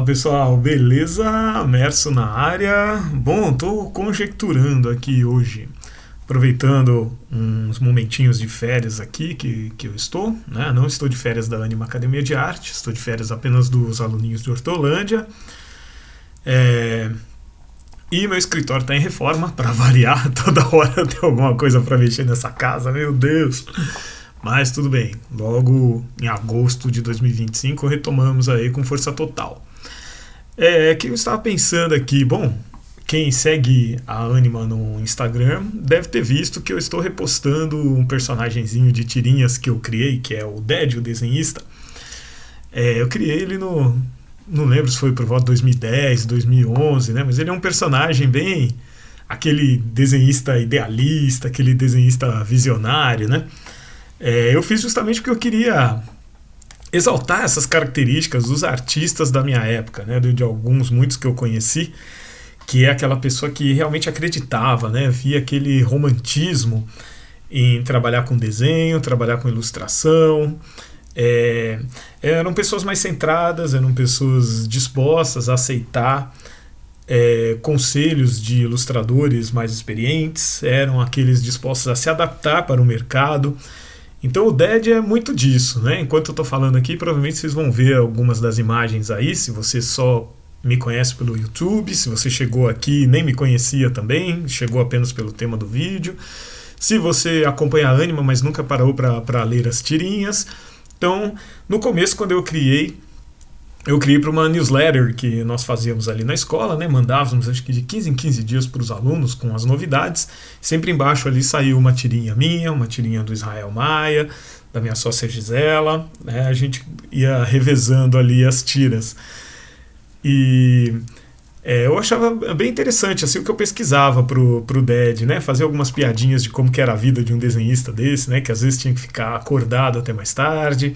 Pessoal, beleza? Merso na área. Bom, tô conjecturando aqui hoje, aproveitando uns momentinhos de férias aqui que eu estou, né? Não estou de férias da Anima Academia de Arte, estou de férias apenas dos aluninhos de Hortolândia. E meu escritório está em reforma, para variar, toda hora tem alguma coisa para mexer nessa casa, meu Deus! Mas tudo bem, logo em agosto de 2025 retomamos aí com força total. Que eu estava pensando aqui, bom, quem segue a Anima no Instagram deve ter visto que eu estou repostando um personagenzinho de tirinhas que eu criei, que é o Ded, o desenhista. Eu criei ele não lembro se foi por volta de 2010, 2011, né? Mas ele é um personagem bem aquele desenhista idealista, aquele desenhista visionário, né? Eu fiz justamente porque eu queria exaltar essas características dos artistas da minha época, né? De muitos que eu conheci, que é aquela pessoa que realmente acreditava, né? Via aquele romantismo em trabalhar com desenho, trabalhar com ilustração. Eram pessoas mais centradas, eram pessoas dispostas a aceitar conselhos de ilustradores mais experientes, eram aqueles dispostos a se adaptar para o mercado. Então o Ded é muito disso, né? Enquanto eu estou falando aqui, provavelmente vocês vão ver algumas das imagens aí, se você só me conhece pelo YouTube, se você chegou aqui e nem me conhecia também, chegou apenas pelo tema do vídeo, se você acompanha a Anima, mas nunca parou para ler as tirinhas. Então, no começo, quando eu criei para uma newsletter que nós fazíamos ali na escola, né? Mandávamos acho que de 15 em 15 dias para os alunos com as novidades. Sempre embaixo ali saiu uma tirinha minha, uma tirinha do Israel Maia, da minha sócia Gisela, né? A gente ia revezando ali as tiras. E eu achava bem interessante assim, o que eu pesquisava pro Ded, né? Fazer algumas piadinhas de como que era a vida de um desenhista desse, né? Que às vezes tinha que ficar acordado até mais tarde.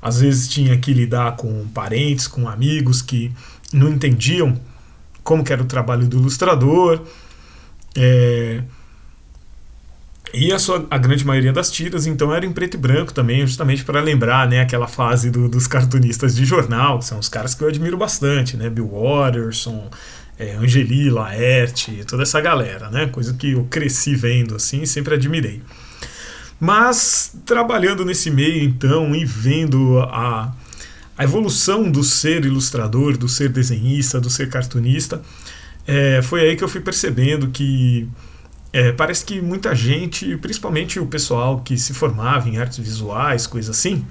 Às vezes tinha que lidar com parentes, com amigos que não entendiam como que era o trabalho do ilustrador. E a grande maioria das tiras, então, era em preto e branco também, justamente para lembrar, né, aquela fase dos cartunistas de jornal, que são os caras que eu admiro bastante, né? Bill Watterson, Angeli, Laerte, toda essa galera, né? Coisa que eu cresci vendo, assim, sempre admirei. Mas, trabalhando nesse meio, então, e vendo a evolução do ser ilustrador, do ser desenhista, do ser cartunista, foi aí que eu fui percebendo que parece que muita gente, principalmente o pessoal que se formava em artes visuais, coisa assim,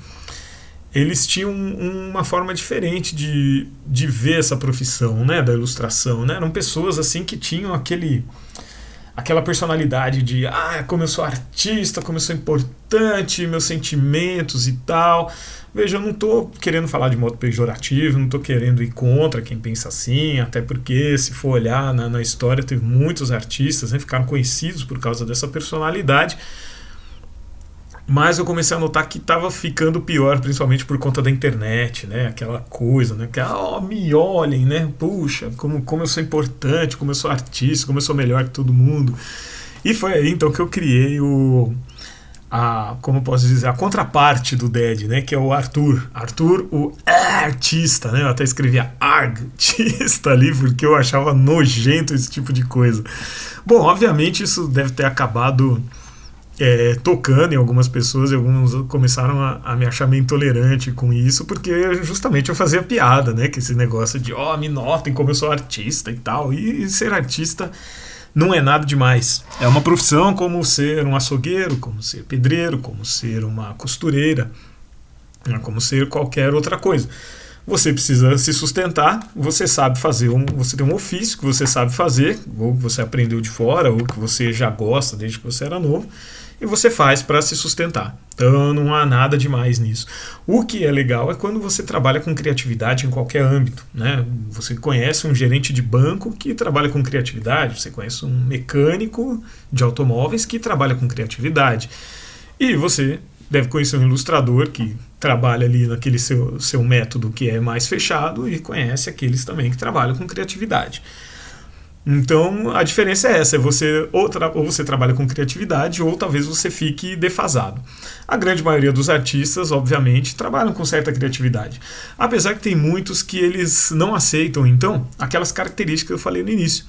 eles tinham uma forma diferente de ver essa profissão, né, da ilustração, né? Eram pessoas assim que tinham aquela personalidade de como eu sou artista, como eu sou importante, meus sentimentos e tal. Veja, eu não estou querendo falar de modo pejorativo, não estou querendo ir contra quem pensa assim, até porque, se for olhar na história, teve muitos artistas, né, ficaram conhecidos por causa dessa personalidade. Mas eu comecei a notar que estava ficando pior, principalmente por conta da internet, né? Aquela coisa, né? Que, me olhem, né? Puxa, como eu sou importante, como eu sou artista, como eu sou melhor que todo mundo. E foi aí, então, que eu criei como eu posso dizer, a contraparte do Ded, né? Que é o Arthur. Arthur, o artista, né? Eu até escrevia artista ali, porque eu achava nojento esse tipo de coisa. Bom, obviamente isso deve ter acabado tocando em algumas pessoas, e alguns começaram a me achar meio intolerante com isso, porque justamente eu fazia piada, né, que esse negócio de me notem como eu sou artista e tal, e ser artista não é nada demais, é uma profissão como ser um açougueiro, como ser pedreiro, como ser uma costureira, como ser qualquer outra coisa. Você precisa se sustentar, você sabe fazer você tem um ofício que você sabe fazer, ou que você aprendeu de fora, ou que você já gosta desde que você era novo, e você faz para se sustentar. Então não há nada demais nisso. O que é legal é quando você trabalha com criatividade em qualquer âmbito, né? Você conhece um gerente de banco que trabalha com criatividade, você conhece um mecânico de automóveis que trabalha com criatividade, e você deve conhecer um ilustrador que trabalha ali naquele seu método que é mais fechado, e conhece aqueles também que trabalham com criatividade. Então a diferença é essa, é você ou você trabalha com criatividade ou talvez você fique defasado. A grande maioria dos artistas, obviamente, trabalham com certa criatividade. Apesar que tem muitos que eles não aceitam, então, aquelas características que eu falei no início.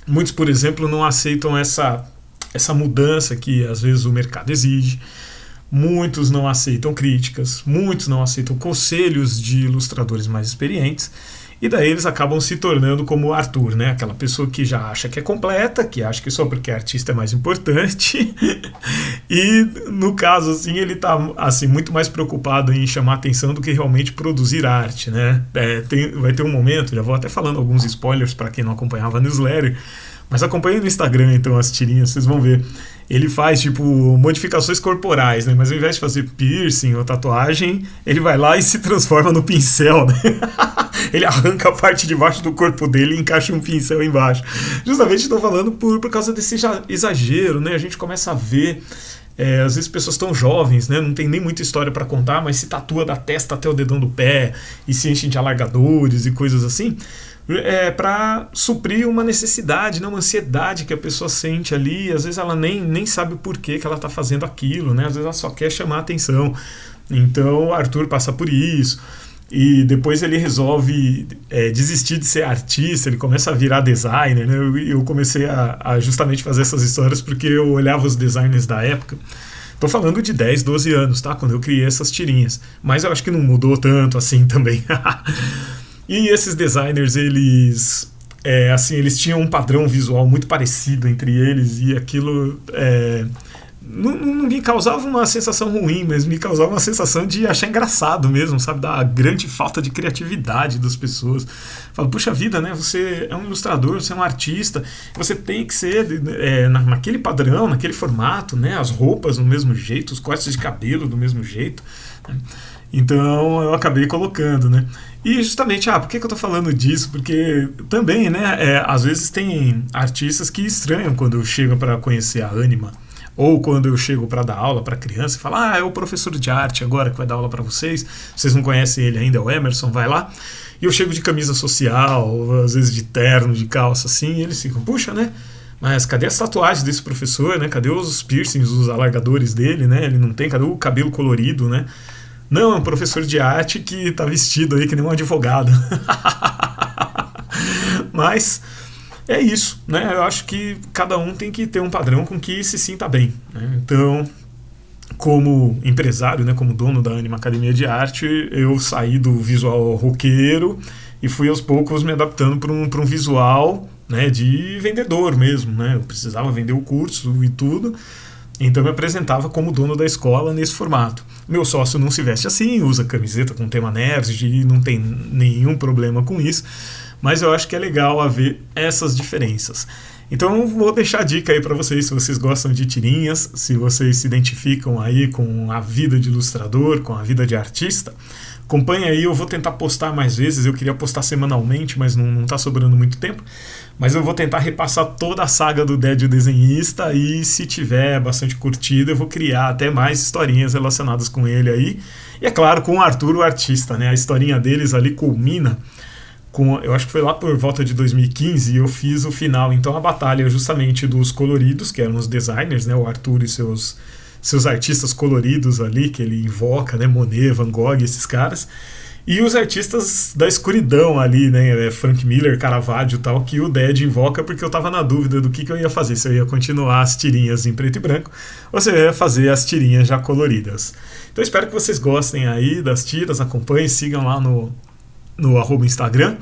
Muitos, por exemplo, não aceitam essa mudança que às vezes o mercado exige. Muitos não aceitam críticas, muitos não aceitam conselhos de ilustradores mais experientes, e daí eles acabam se tornando como o Arthur, né? Aquela pessoa que já acha que é completa, que acha que só porque é artista é mais importante, e no caso, assim, ele está assim, muito mais preocupado em chamar atenção do que realmente produzir arte, né? Vai ter um momento, já vou até falando alguns spoilers para quem não acompanhava a newsletter, mas acompanhe no Instagram, então, as tirinhas, vocês vão ver. Ele faz, tipo, modificações corporais, né? Mas ao invés de fazer piercing ou tatuagem, ele vai lá e se transforma no pincel, né? Ele arranca a parte de baixo do corpo dele e encaixa um pincel embaixo. Justamente estou falando por causa desse exagero, né? A gente começa a ver... às vezes pessoas tão jovens, né, não tem nem muita história para contar, mas se tatua da testa até o dedão do pé e se enchem de alargadores e coisas assim, para suprir uma necessidade, né, uma ansiedade que a pessoa sente ali. Às vezes ela nem sabe por que ela está fazendo aquilo, né, às vezes ela só quer chamar atenção. Então o Arthur passa por isso. E depois ele resolve desistir de ser artista, ele começa a virar designer, né? Eu comecei a justamente fazer essas histórias porque eu olhava os designers da época. Tô falando de 10, 12 anos, tá? Quando eu criei essas tirinhas. Mas eu acho que não mudou tanto assim também. E esses designers, eles tinham um padrão visual muito parecido entre eles, e aquilo... não me causava uma sensação ruim, mas me causava uma sensação de achar engraçado mesmo, sabe? Da grande falta de criatividade das pessoas. Falo, puxa vida, né? Você é um ilustrador, você é um artista, você tem que ser naquele padrão, naquele formato, né? As roupas do mesmo jeito, os cortes de cabelo do mesmo jeito, né? Então eu acabei colocando, né? E justamente, por que eu tô falando disso? Porque também, né? Às vezes tem artistas que estranham quando eu chego para conhecer a Anima. Ou quando eu chego para dar aula para criança e falo, é o professor de arte agora que vai dar aula para vocês, vocês não conhecem ele ainda, é o Emerson, vai lá. E eu chego de camisa social, às vezes de terno, de calça, assim, e eles ficam, puxa, né? Mas cadê as tatuagens desse professor, né? Cadê os piercings, os alargadores dele, né? Ele não tem, cadê o cabelo colorido, né? Não, é um professor de arte que tá vestido aí que nem um advogado. Mas... é isso, né? Eu acho que cada um tem que ter um padrão com que se sinta bem, né? Então, como empresário, né, como dono da Anima Academia de Arte, eu saí do visual roqueiro e fui aos poucos me adaptando para um visual, né, de vendedor mesmo, né? Eu precisava vender o curso e tudo, então eu me apresentava como dono da escola nesse formato. Meu sócio não se veste assim, usa camiseta com tema nerd e não tem nenhum problema com isso. Mas eu acho que é legal haver essas diferenças. Então vou deixar a dica aí para vocês, se vocês gostam de tirinhas, se vocês se identificam aí com a vida de ilustrador, com a vida de artista, acompanha aí, eu vou tentar postar mais vezes, eu queria postar semanalmente, mas não tá sobrando muito tempo, mas eu vou tentar repassar toda a saga do Dead o Desenhista, e se tiver bastante curtida eu vou criar até mais historinhas relacionadas com ele aí, e é claro com o Arthur o artista, né? A historinha deles ali culmina eu acho que foi lá por volta de 2015, eu fiz o final, então a batalha justamente dos coloridos, que eram os designers, né, o Arthur e seus artistas coloridos ali, que ele invoca, né, Monet, Van Gogh, esses caras, e os artistas da escuridão ali, né, Frank Miller, Caravaggio e tal, que o Dead invoca, porque eu tava na dúvida do que eu ia fazer, se eu ia continuar as tirinhas em preto e branco, ou se eu ia fazer as tirinhas já coloridas. Então espero que vocês gostem aí das tiras, acompanhem, sigam lá no Instagram,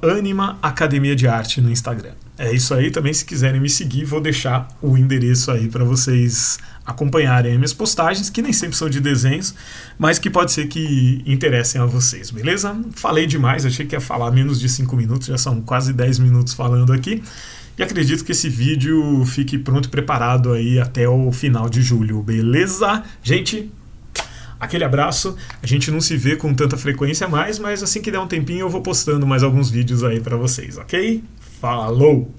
@Anima Academia de Arte no Instagram. É isso aí, também se quiserem me seguir, vou deixar o endereço aí para vocês acompanharem as minhas postagens, que nem sempre são de desenhos, mas que pode ser que interessem a vocês, beleza? Falei demais, achei que ia falar menos de 5 minutos, já são quase 10 minutos falando aqui, e acredito que esse vídeo fique pronto e preparado aí até o final de julho, beleza? Gente, aquele abraço, a gente não se vê com tanta frequência mais, mas assim que der um tempinho eu vou postando mais alguns vídeos aí pra vocês, ok? Falou!